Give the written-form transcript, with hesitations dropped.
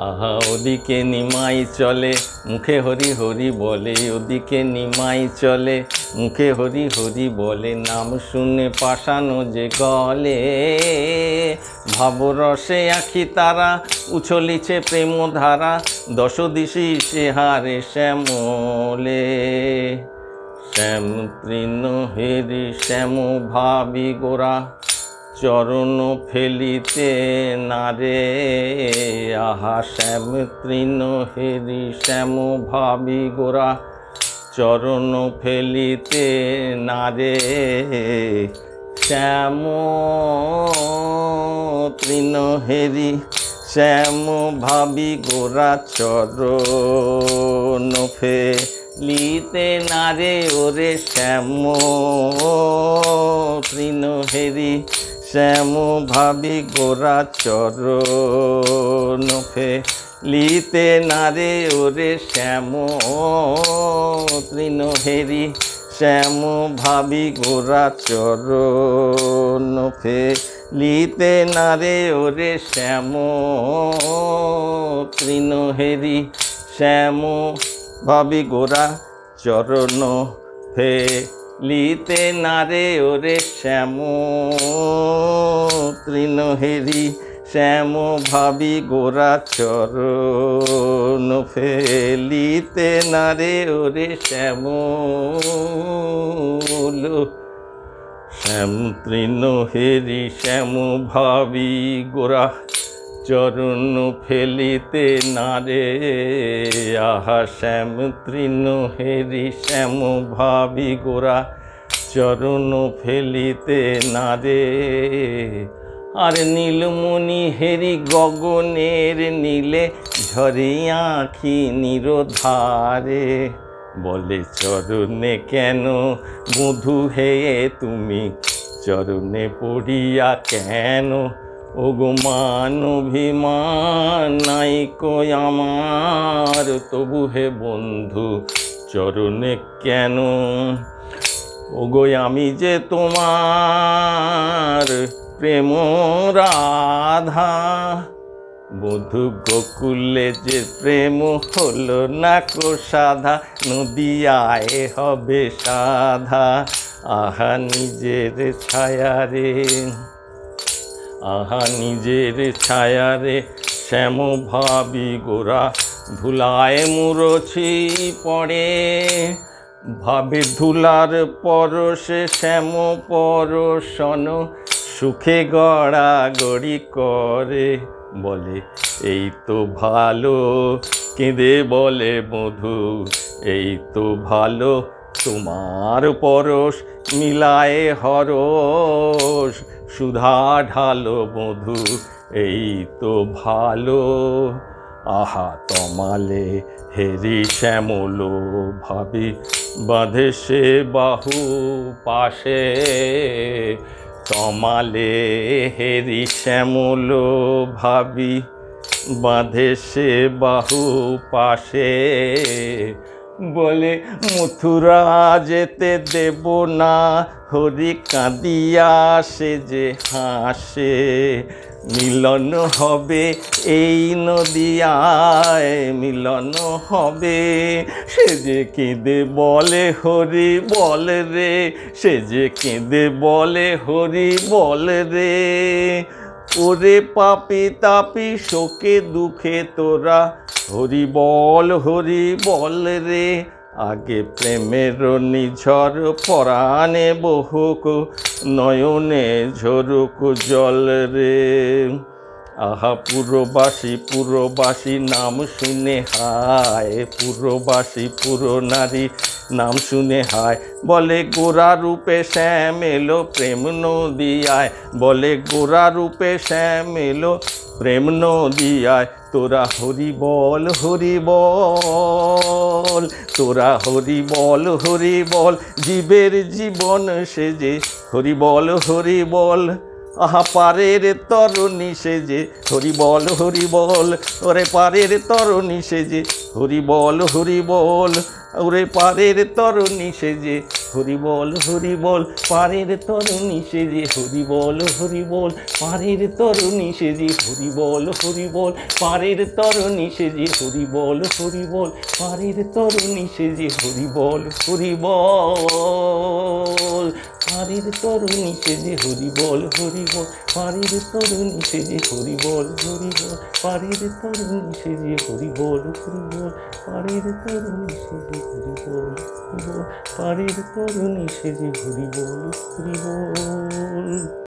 আহা ওদিকে নিমাই চলে মুখে হরি হরি বলে, ওদিকে নিমাই চলে মুখে হরি হরি বলে, নাম শুনে পাশানো যে গলে, ভাবরসে আখি তারা উছলিছে প্রেমধারা, দশ দিশি সে হারে শ্যামলে। শ্যাম তৃণ হেরি শ্যাম ভাবি গোরা, চরণ ফেলিতে নারে, আহা শ্যাম তৃণ হেরি শ্যাম ভাবি গোরা, চরণ ফেলিতে নারে, শ্যাম তৃণ হেরি শ্যাম ভাবি গোরা, চরণ ফেলিতে নারে, ওরে শ্যাম তৃণ হেরি শ্যাম ভাবি গোরা, চরণ ফেলিতে নারে, ওরে শ্যাম তৃণ হেরি শ্যাম ভাবি গোরা, চরণ ফেলিতে নারে, ওরে শ্যাম তৃণ হেরি শ্যাম ভাবি গোরা, চরণ ফেলিতে নারে, ওরে শ্যাম তৃণ হেরি শ্যাম ভাবি গোরা, চরণ ফেলিতে নারে, ওরে শ্যাম শ্যাম তৃণ হেরি শ্যাম ভাবি গোরা, চরণ ফেলিতে নারে, আহা শ্যাম তৃণ হেরি শ্যাম ভাবি গোরা, চরণ ফেলিতে নারে। আর নীলমণি হেরি গগনের নীলে, ঝরে আঁখি নিরধারে, বলে চরণে কেন বধূ হেয়ে তুমি, চরণে পড়িয়া কেন, ওগো মান অভিমান নাইকো আমার, তবু হে বন্ধু চরণে কেন, ওগো আমি যে তোমার প্রেম রাধা, বধূ গোকুলে যে প্রেম হলো না কো সাধা, নদিয়ায় হবে সাধা, আহা নিজের ছায়া রে, আহা নিজের ছায়া রে, শ্যাম ভাবি গোরা, ধুলায় মুরছি পড়ে, ভাবে ধুলার পরশে শ্যাম পরশন, সুখে গড়াগড়ি করে, বলে এই তো ভালো, কেঁদে বলে মধু এই তো ভালো, তোমার পরশ মিলায়ে হরস, সুধা ঢালো মধু এই তো ভালো, আহা তমালে হেরি শ্যামল ভাবি, বাঁধে সে বাহু পাশে, তমালে হেরি শ্যামল ভাবি, বাঁধে সে বাহু পাশে, বলে মথুরা যেতে দেব না, হরি কাঁদিয়া সে যে হাসে, মিলন হবে এই নদিয়ায়, মিলন হবে, সে যে কেঁদে বলে হরি বল রে, সে যে কেঁদে বলে হরি বল রে, ওরে পাপি তাপি শোকে দুঃখে তোরা, হরি বল রে, আগে প্রেমের নিঝর পরাণে বহুক, নয়নে ঝরুক জল রে, আহা পুরবাসী নাম শুনে হায়, পুরবাসী পুরো নারী নাম শুনে হায়, বলে গোরা রূপে শ্যাম এলো প্রেম নদিয়ায়, বলে গোরা রূপে শ্যাম এলো প্রেম নদিয়ায়, তোরা হরি বল তোরা হরি বল, জীবের জীবন সেজে হরি বল, আহা পারের তরুণী সেজে হরি বল, ওরে পারের তরুণী সেজে হরি বল, ওরে পারের তরুণী সেজে হরি বল পারের তরুণী সেজে হরি বল পারের তরুণী সেজে হরি বল পারের তরুণী সেজে হরি বল পারের তরুণী সেজে হরি বল পারের তরুণী সেজে হরি বল পারের তরুণী সেজে হরি বল পারের তরুণী সেজে হরি বল পারের তরুণী সেজে হরি বল পারের তরুণী সেজে হরি বল